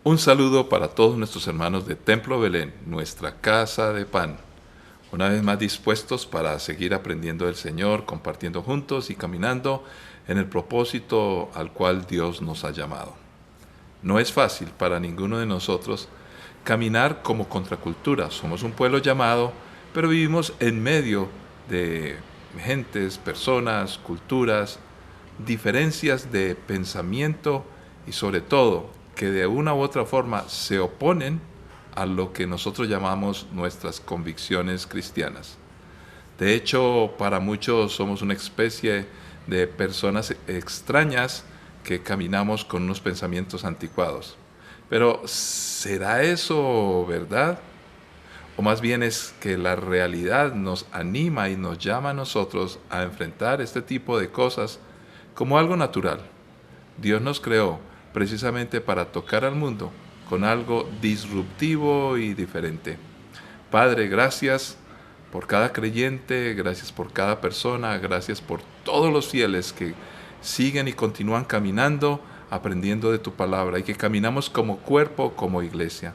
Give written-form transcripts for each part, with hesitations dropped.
Un saludo para todos nuestros hermanos de Templo Belén, nuestra casa de pan. Una vez más dispuestos para seguir aprendiendo del Señor, compartiendo juntos y caminando en el propósito al cual Dios nos ha llamado. No es fácil para ninguno de nosotros caminar como contracultura. Somos un pueblo llamado, pero vivimos en medio de gentes, personas, culturas, diferencias de pensamiento y sobre todo que de una u otra forma se oponen a lo que nosotros llamamos nuestras convicciones cristianas. De hecho, para muchos somos una especie de personas extrañas que caminamos con unos pensamientos anticuados. Pero, ¿será eso verdad? O más bien es que la realidad nos anima y nos llama a nosotros a enfrentar este tipo de cosas como algo natural. Dios nos creó precisamente para tocar al mundo con algo disruptivo y diferente. Padre, gracias por cada creyente, gracias por cada persona, gracias por todos los fieles que siguen y continúan caminando, aprendiendo de tu palabra y que caminamos como cuerpo, como iglesia.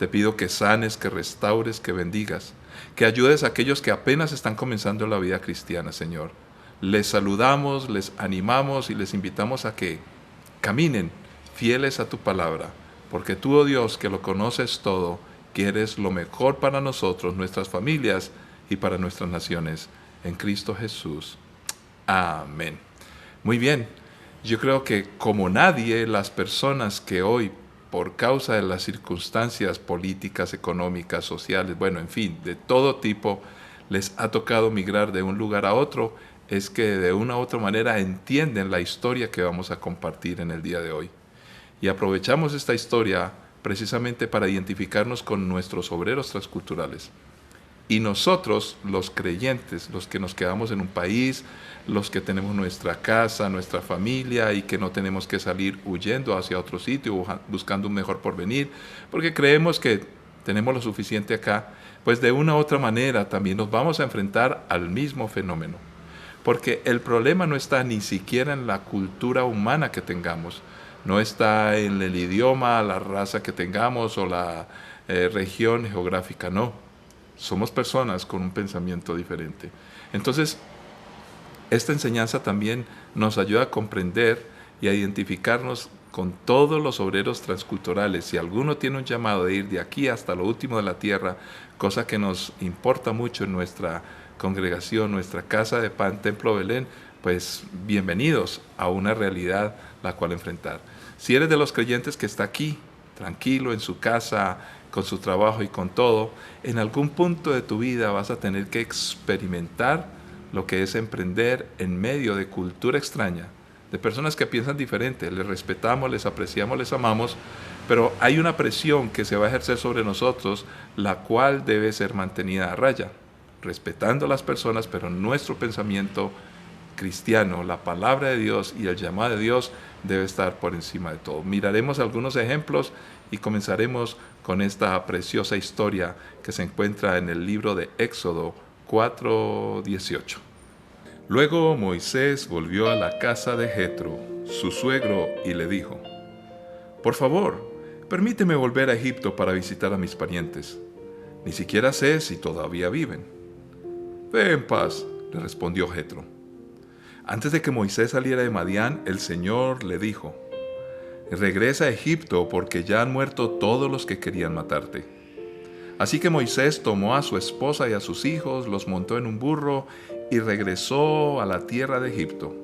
Te pido que sanes, que restaures, que bendigas, que ayudes a aquellos que apenas están comenzando la vida cristiana, Señor. Les saludamos, les animamos y les invitamos a que caminen fieles a tu palabra, porque tú, oh Dios, que lo conoces todo, quieres lo mejor para nosotros, nuestras familias y para nuestras naciones. En Cristo Jesús. Amén. Muy bien, yo creo que como nadie, las personas que hoy, por causa de las circunstancias políticas, económicas, sociales, bueno, en fin, de todo tipo, les ha tocado migrar de un lugar a otro, es que de una u otra manera entienden la historia que vamos a compartir en el día de hoy. Y aprovechamos esta historia precisamente para identificarnos con nuestros obreros transculturales. Y nosotros, los creyentes, los que nos quedamos en un país, los que tenemos nuestra casa, nuestra familia y que no tenemos que salir huyendo hacia otro sitio, buscando un mejor porvenir, porque creemos que tenemos lo suficiente acá, pues de una u otra manera también nos vamos a enfrentar al mismo fenómeno. Porque el problema no está ni siquiera en la cultura humana que tengamos, no está en el idioma, la raza que tengamos o la región geográfica, no. Somos personas con un pensamiento diferente. Entonces, esta enseñanza también nos ayuda a comprender y a identificarnos con todos los obreros transculturales. Si alguno tiene un llamado de ir de aquí hasta lo último de la tierra, cosa que nos importa mucho en nuestra congregación, nuestra casa de pan, Templo Belén, pues bienvenidos a una realidad la cual enfrentar. Si eres de los creyentes que está aquí, tranquilo en su casa, con su trabajo y con todo, en algún punto de tu vida vas a tener que experimentar lo que es emprender en medio de cultura extraña, de personas que piensan diferente. Les respetamos, les apreciamos, les amamos, pero hay una presión que se va a ejercer sobre nosotros, la cual debe ser mantenida a raya, respetando a las personas, pero nuestro pensamiento cristiano, la palabra de Dios y el llamado de Dios debe estar por encima de todo. Miraremos algunos ejemplos y comenzaremos con esta preciosa historia que se encuentra en el libro de Éxodo 4:18. Luego Moisés volvió a la casa de Jetro, su suegro, y le dijo: Por favor, permíteme volver a Egipto para visitar a mis parientes. Ni siquiera sé si todavía viven. Ve en paz, le respondió Jetro. Antes de que Moisés saliera de Madián, el Señor le dijo: Regresa a Egipto porque ya han muerto todos los que querían matarte. Así que Moisés tomó a su esposa y a sus hijos, los montó en un burro y regresó a la tierra de Egipto.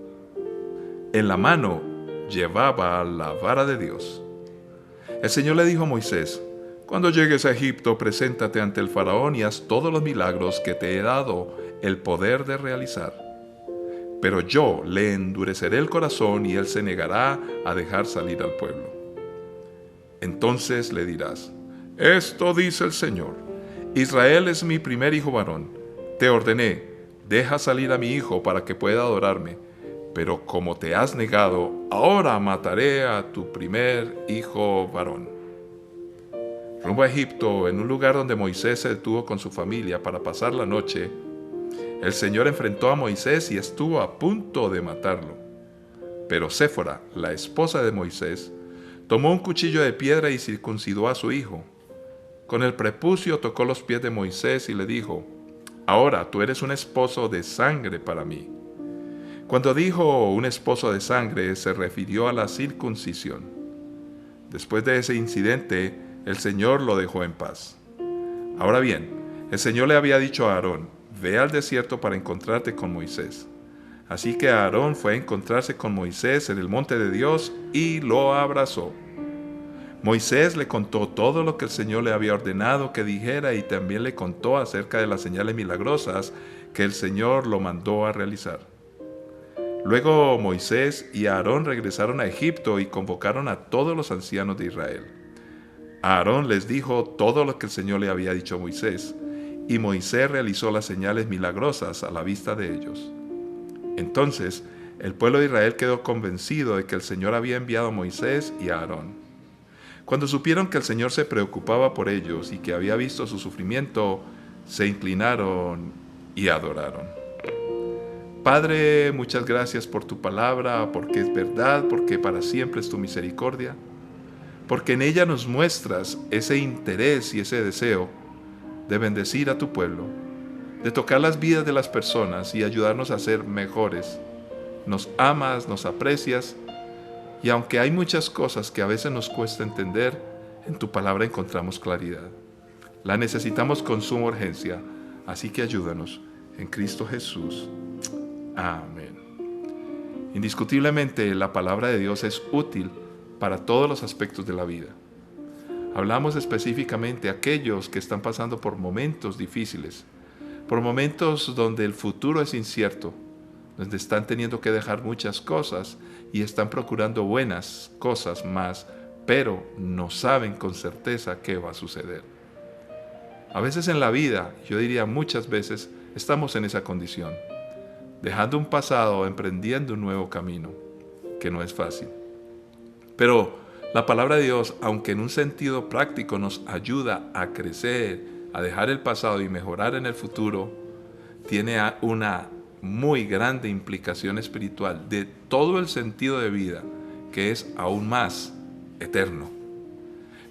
En la mano llevaba la vara de Dios. El Señor le dijo a Moisés: Cuando llegues a Egipto, preséntate ante el faraón y haz todos los milagros que te he dado el poder de realizar. Pero yo le endureceré el corazón y él se negará a dejar salir al pueblo. Entonces le dirás: Esto dice el Señor: Israel es mi primer hijo varón. Te ordené: deja salir a mi hijo para que pueda adorarme. Pero como te has negado, ahora mataré a tu primer hijo varón. Rumbo a Egipto, en un lugar donde Moisés se detuvo con su familia para pasar la noche, el Señor enfrentó a Moisés y estuvo a punto de matarlo. Pero Séfora, la esposa de Moisés, Tomó un cuchillo de piedra y circuncidó a su hijo. Con el prepucio tocó los pies de Moisés y le dijo: ahora tú eres un esposo de sangre para mí. Cuando dijo un esposo de sangre, se refirió a la circuncisión. Después de ese incidente, el Señor lo dejó en paz. Ahora bien, el Señor le había dicho a Aarón: ve al desierto para encontrarte con Moisés. Así que Aarón fue a encontrarse con Moisés en el monte de Dios y lo abrazó. Moisés le contó todo lo que el Señor le había ordenado que dijera y también le contó acerca de las señales milagrosas que el Señor lo mandó a realizar. Luego Moisés y Aarón regresaron a Egipto y convocaron a todos los ancianos de Israel. Aarón les dijo todo lo que el Señor le había dicho a Moisés, y Moisés realizó las señales milagrosas a la vista de ellos. Entonces, el pueblo de Israel quedó convencido de que el Señor había enviado a Moisés y a Aarón. Cuando supieron que el Señor se preocupaba por ellos y que había visto su sufrimiento, se inclinaron y adoraron. Padre, muchas gracias por tu palabra, porque es verdad, porque para siempre es tu misericordia, porque en ella nos muestras ese interés y ese deseo de bendecir a tu pueblo, de tocar las vidas de las personas y ayudarnos a ser mejores. Nos amas, nos aprecias, y aunque hay muchas cosas que a veces nos cuesta entender, en tu palabra encontramos claridad. La necesitamos con suma urgencia, así que ayúdanos. En Cristo Jesús. Amén. Indiscutiblemente, la palabra de Dios es útil para todos los aspectos de la vida. Hablamos específicamente a aquellos que están pasando por momentos difíciles, por momentos donde el futuro es incierto, donde están teniendo que dejar muchas cosas y están procurando buenas cosas más, pero no saben con certeza qué va a suceder. A veces en la vida, yo diría muchas veces, estamos en esa condición, dejando un pasado, emprendiendo un nuevo camino, que no es fácil. Pero la palabra de Dios, aunque en un sentido práctico nos ayuda a crecer, a dejar el pasado y mejorar en el futuro, tiene una muy grande implicación espiritual de todo el sentido de vida, que es aún más eterno.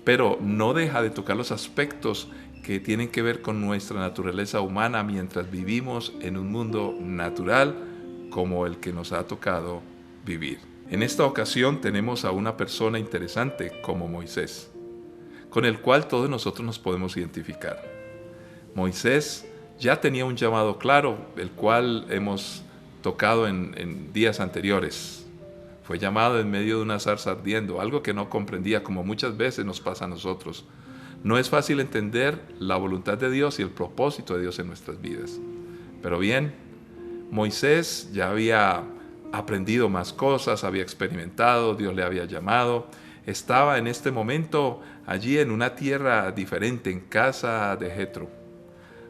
Pero no deja de tocar los aspectos que tienen que ver con nuestra naturaleza humana mientras vivimos en un mundo natural como el que nos ha tocado vivir. En esta ocasión tenemos a una persona interesante como Moisés, con el cual todos nosotros nos podemos identificar. Moisés ya tenía un llamado claro, el cual hemos tocado en días anteriores. Fue llamado en medio de una zarza ardiendo, algo que no comprendía, como muchas veces nos pasa a nosotros. No es fácil entender la voluntad de Dios y el propósito de Dios en nuestras vidas. Pero bien, Moisés ya había aprendido más cosas, había experimentado, Dios le había llamado. Estaba en este momento allí en una tierra diferente, en casa de Jetro.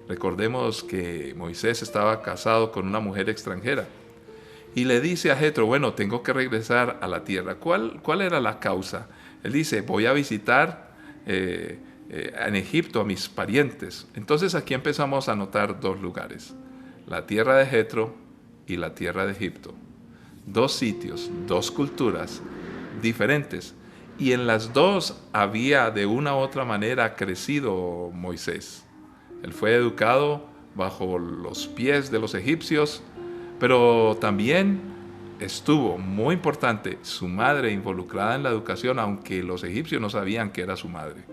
Recordemos que Moisés estaba casado con una mujer extranjera y le dice a Jetro: bueno, tengo que regresar a la tierra. ¿Cuál era la causa? Él dice: voy a visitar en Egipto a mis parientes. Entonces aquí empezamos a notar dos lugares: la tierra de Jetro y la tierra de Egipto. Dos sitios, dos culturas diferentes, y en las dos había de una u otra manera crecido Moisés. Él fue educado bajo los pies de los egipcios, pero también estuvo, muy importante, su madre involucrada en la educación, aunque los egipcios no sabían que era su madre.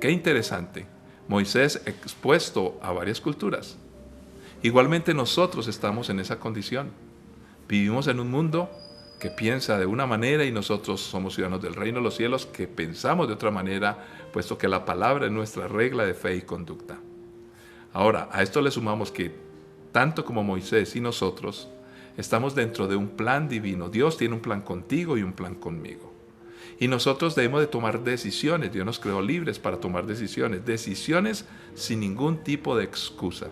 Qué interesante, Moisés expuesto a varias culturas. Igualmente nosotros estamos en esa condición. Vivimos en un mundo que piensa de una manera y nosotros somos ciudadanos del reino de los cielos que pensamos de otra manera, puesto que la palabra es nuestra regla de fe y conducta. Ahora, a esto le sumamos que tanto como Moisés y nosotros estamos dentro de un plan divino. Dios tiene un plan contigo y un plan conmigo. Y nosotros debemos de tomar decisiones. Dios nos creó libres para tomar decisiones. Decisiones sin ningún tipo de excusa.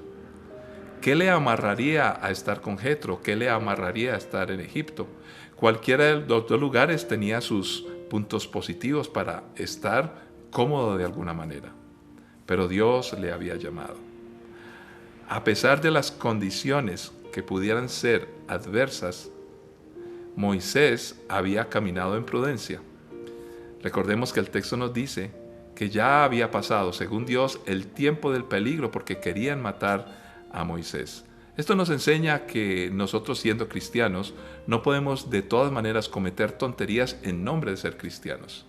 ¿Qué le amarraría a estar con Jetro? ¿Qué le amarraría a estar en Egipto? Cualquiera de los dos lugares tenía sus puntos positivos para estar cómodo de alguna manera. Pero Dios le había llamado. A pesar de las condiciones que pudieran ser adversas, Moisés había caminado en prudencia. Recordemos que el texto nos dice que ya había pasado, según Dios, el tiempo del peligro porque querían matar a Moisés. Esto nos enseña que nosotros, siendo cristianos, no podemos de todas maneras cometer tonterías en nombre de ser cristianos.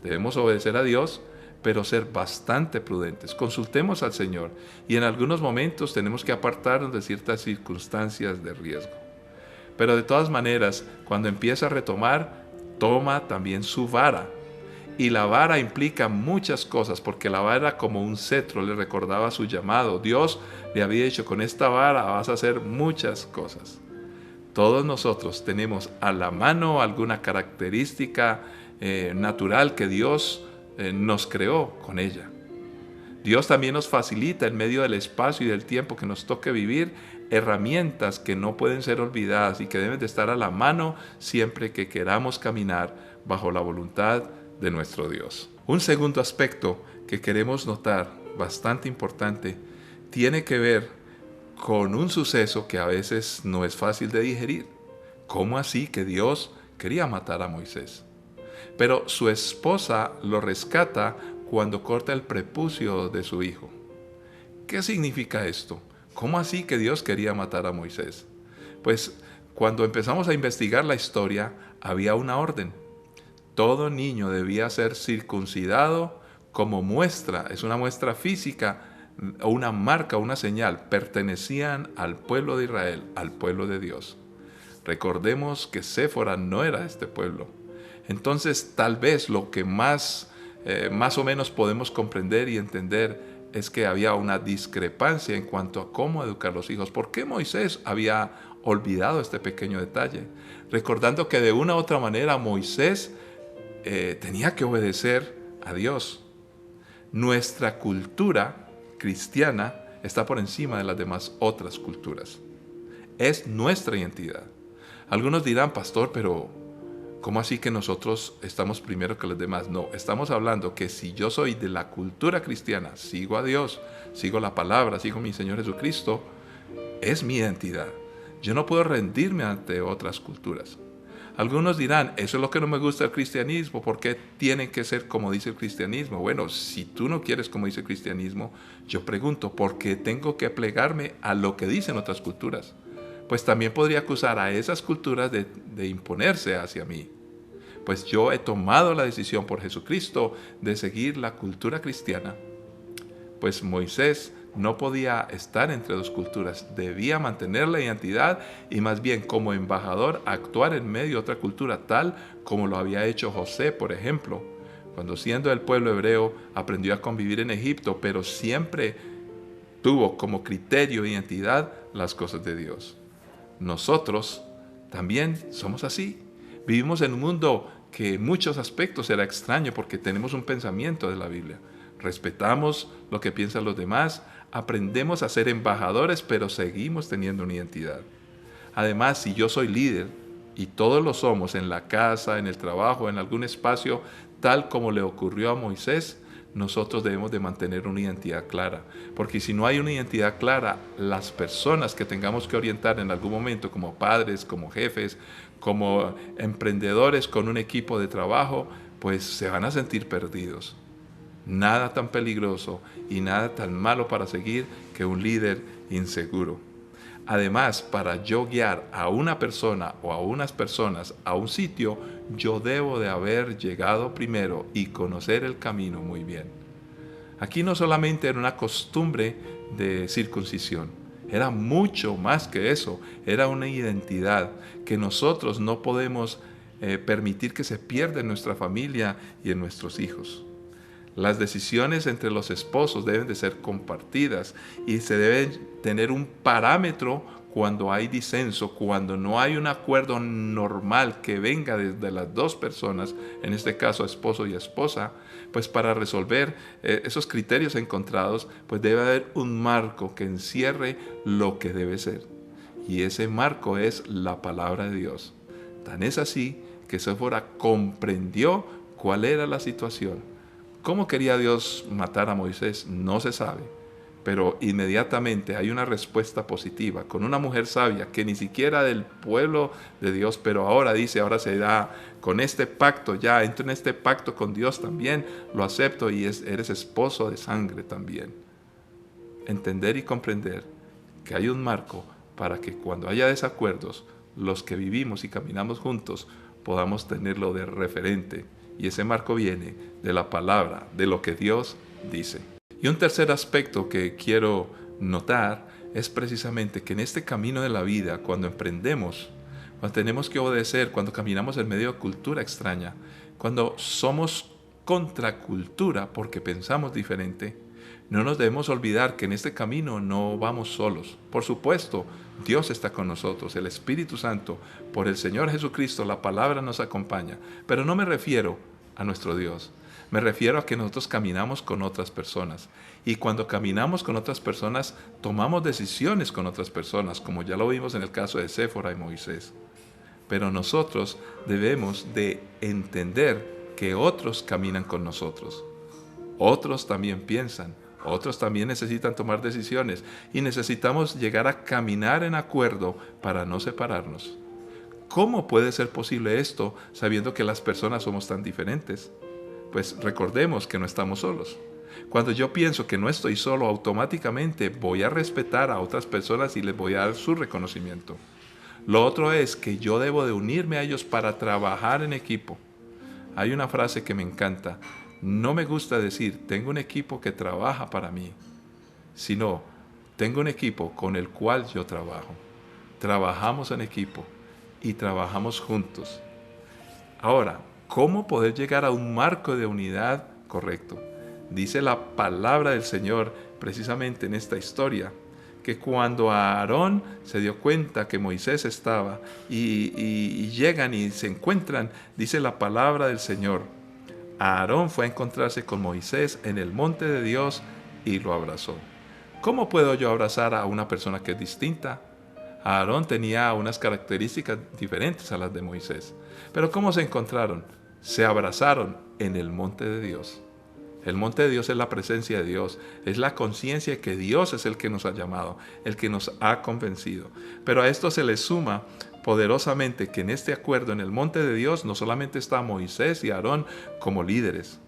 Debemos obedecer a Dios, pero ser bastante prudentes. Consultemos al Señor y en algunos momentos tenemos que apartarnos de ciertas circunstancias de riesgo. Pero de todas maneras, cuando empieza a retomar, toma también su vara. Y la vara implica muchas cosas, porque la vara, como un cetro, le recordaba su llamado. Dios le había dicho: con esta vara vas a hacer muchas cosas. Todos nosotros tenemos a la mano alguna característica natural que Dios nos creó con ella. Dios también nos facilita, en medio del espacio y del tiempo que nos toque vivir, herramientas que no pueden ser olvidadas y que deben de estar a la mano siempre que queramos caminar bajo la voluntad de nuestro Dios. Un segundo aspecto que queremos notar, bastante importante, tiene que ver con un suceso que a veces no es fácil de digerir. ¿Cómo así que Dios quería matar a Moisés? Pero su esposa lo rescata cuando corta el prepucio de su hijo. ¿Qué significa esto? ¿Cómo así que Dios quería matar a Moisés? Pues cuando empezamos a investigar la historia, había una orden. Todo niño debía ser circuncidado como muestra, es una muestra física, o una marca, una señal. Pertenecían al pueblo de Israel, al pueblo de Dios. Recordemos que Séfora no era de este pueblo. Entonces, tal vez lo que más o menos podemos comprender y entender es que había una discrepancia en cuanto a cómo educar a los hijos. ¿Por qué Moisés había olvidado este pequeño detalle? Recordando que de una u otra manera Moisés tenía que obedecer a Dios. Nuestra cultura cristiana está por encima de las demás otras culturas. Es nuestra identidad. Algunos dirán: pastor, pero ¿cómo así que nosotros estamos primero que los demás? No, estamos hablando que si yo soy de la cultura cristiana, sigo a Dios, sigo la palabra, sigo a mi Señor Jesucristo, es mi identidad. Yo no puedo rendirme ante otras culturas. Algunos dirán: eso es lo que no me gusta del cristianismo, ¿por qué tiene que ser como dice el cristianismo? Bueno, si tú no quieres como dice el cristianismo, yo pregunto: ¿por qué tengo que plegarme a lo que dicen otras culturas? Pues también podría acusar a esas culturas de imponerse hacia mí. Pues yo he tomado la decisión por Jesucristo de seguir la cultura cristiana. Pues Moisés no podía estar entre dos culturas, debía mantener la identidad y más bien como embajador actuar en medio de otra cultura, tal como lo había hecho José, por ejemplo, cuando siendo del pueblo hebreo aprendió a convivir en Egipto, pero siempre tuvo como criterio e identidad las cosas de Dios. Nosotros también somos así. Vivimos en un mundo que en muchos aspectos era extraño porque tenemos un pensamiento de la Biblia. Respetamos lo que piensan los demás, aprendemos a ser embajadores, pero seguimos teniendo una identidad. Además, si yo soy líder, y todos lo somos en la casa, en el trabajo, en algún espacio, tal como le ocurrió a Moisés, nosotros debemos de mantener una identidad clara. Porque si no hay una identidad clara, las personas que tengamos que orientar en algún momento, como padres, como jefes, como emprendedores con un equipo de trabajo, pues se van a sentir perdidos. Nada tan peligroso y nada tan malo para seguir que un líder inseguro. Además, para yo guiar a una persona o a unas personas a un sitio, yo debo de haber llegado primero y conocer el camino muy bien. Aquí no solamente era una costumbre de circuncisión, era mucho más que eso, era una identidad que nosotros no podemos permitir que se pierda en nuestra familia y en nuestros hijos. Las decisiones entre los esposos deben de ser compartidas y se debe tener un parámetro cuando hay disenso, cuando no hay un acuerdo normal que venga desde las dos personas, en este caso esposo y esposa, pues para resolver esos criterios encontrados, pues debe haber un marco que encierre lo que debe ser. Y ese marco es la palabra de Dios. Tan es así que Séfora comprendió cuál era la situación. ¿Cómo quería Dios matar a Moisés? No se sabe, pero inmediatamente hay una respuesta positiva con una mujer sabia que ni siquiera del pueblo de Dios, pero ahora dice, ahora se da con este pacto, ya entro en este pacto con Dios también, lo acepto y eres esposo de sangre también. Entender y comprender que hay un marco para que cuando haya desacuerdos, los que vivimos y caminamos juntos podamos tenerlo de referente. Y ese marco viene de la palabra, de lo que Dios dice. Y un tercer aspecto que quiero notar es precisamente que en este camino de la vida, cuando emprendemos, cuando tenemos que obedecer, cuando caminamos en medio de cultura extraña, cuando somos contracultura porque pensamos diferente, no nos debemos olvidar que en este camino no vamos solos. Por supuesto, Dios está con nosotros, el Espíritu Santo, por el Señor Jesucristo, la palabra nos acompaña. Pero no me refiero a nuestro Dios. Me refiero a que nosotros caminamos con otras personas. Y cuando caminamos con otras personas, tomamos decisiones con otras personas, como ya lo vimos en el caso de Séfora y Moisés. Pero nosotros debemos de entender que otros caminan con nosotros. Otros también piensan. Otros también necesitan tomar decisiones. Y necesitamos llegar a caminar en acuerdo para no separarnos. ¿Cómo puede ser posible esto sabiendo que las personas somos tan diferentes? Pues recordemos que no estamos solos. Cuando yo pienso que no estoy solo, automáticamente voy a respetar a otras personas y les voy a dar su reconocimiento. Lo otro es que yo debo de unirme a ellos para trabajar en equipo. Hay una frase que me encanta. No me gusta decir, tengo un equipo que trabaja para mí, sino, tengo un equipo con el cual yo trabajo. Trabajamos en equipo y trabajamos juntos. Ahora, ¿cómo poder llegar a un marco de unidad correcto? Dice la palabra del Señor precisamente en esta historia, que cuando Aarón se dio cuenta que Moisés estaba y llegan y se encuentran, dice la palabra del Señor, Aarón fue a encontrarse con Moisés en el monte de Dios y lo abrazó. ¿Cómo puedo yo abrazar a una persona que es distinta? Aarón tenía unas características diferentes a las de Moisés. Pero ¿cómo se encontraron? Se abrazaron en el monte de Dios. El monte de Dios es la presencia de Dios, es la conciencia de que Dios es el que nos ha llamado, el que nos ha convencido. Pero a esto se le suma poderosamente que en este acuerdo en el monte de Dios no solamente está Moisés y Aarón como líderes,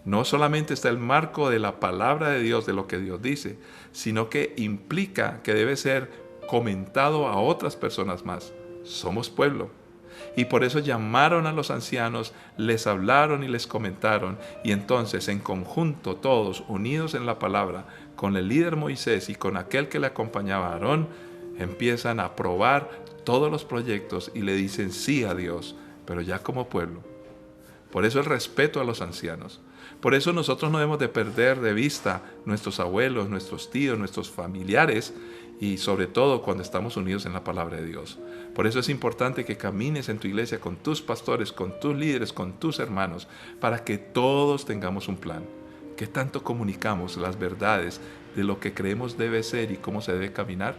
no solamente está el marco de la palabra de Dios, de lo que Dios dice, sino que implica que debe ser comentado a otras personas más. Somos pueblo. Y por eso llamaron a los ancianos, les hablaron y les comentaron. Y entonces en conjunto todos, unidos en la palabra, con el líder Moisés y con aquel que le acompañaba Aarón, empiezan a aprobar todos los proyectos y le dicen sí a Dios, pero ya como pueblo. Por eso el respeto a los ancianos. Por eso nosotros no debemos de perder de vista nuestros abuelos, nuestros tíos, nuestros familiares y sobre todo cuando estamos unidos en la palabra de Dios. Por eso es importante que camines en tu iglesia con tus pastores, con tus líderes, con tus hermanos, para que todos tengamos un plan. ¿Qué tanto comunicamos las verdades de lo que creemos debe ser y cómo se debe caminar?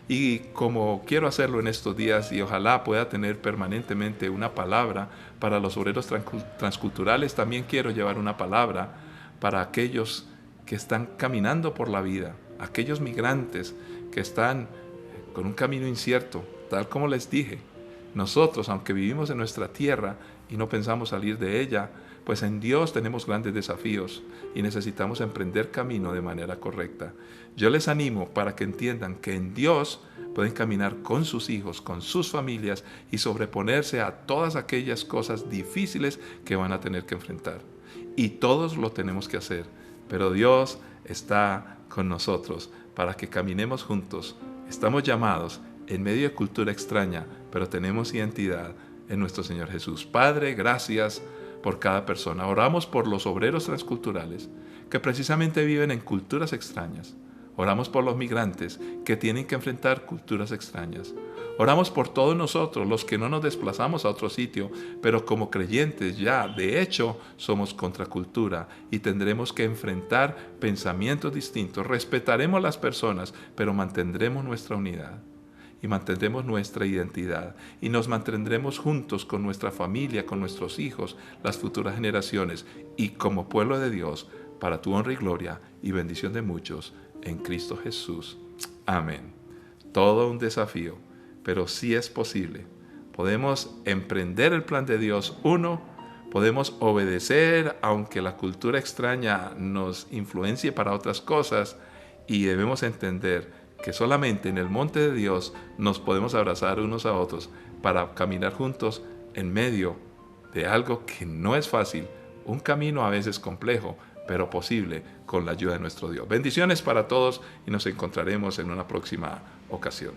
Y como quiero hacerlo en estos días y ojalá pueda tener permanentemente una palabra para los obreros transculturales, también quiero llevar una palabra para aquellos que están caminando por la vida, aquellos migrantes que están con un camino incierto, tal como les dije. Nosotros, aunque vivimos en nuestra tierra y no pensamos salir de ella, pues en Dios tenemos grandes desafíos y necesitamos emprender camino de manera correcta. Yo les animo para que entiendan que en Dios pueden caminar con sus hijos, con sus familias y sobreponerse a todas aquellas cosas difíciles que van a tener que enfrentar. Y todos lo tenemos que hacer, pero Dios está con nosotros para que caminemos juntos. Estamos llamados en medio de cultura extraña, pero tenemos identidad en nuestro Señor Jesús. Padre, gracias por cada persona. Oramos por los obreros transculturales que precisamente viven en culturas extrañas. Oramos por los migrantes que tienen que enfrentar culturas extrañas. Oramos por todos nosotros, los que no nos desplazamos a otro sitio, pero como creyentes ya, de hecho, somos contracultura y tendremos que enfrentar pensamientos distintos. Respetaremos a las personas, pero mantendremos nuestra unidad y mantendremos nuestra identidad y nos mantendremos juntos con nuestra familia, con nuestros hijos, las futuras generaciones y como pueblo de Dios para tu honra y gloria y bendición de muchos en Cristo Jesús. Amén. Todo un desafío, pero sí es posible. Podemos emprender el plan de Dios. Podemos obedecer aunque la cultura extraña nos influencie para otras cosas, y debemos entender que solamente en el monte de Dios nos podemos abrazar unos a otros para caminar juntos en medio de algo que no es fácil, un camino a veces complejo, pero posible con la ayuda de nuestro Dios. Bendiciones para todos y nos encontraremos en una próxima ocasión.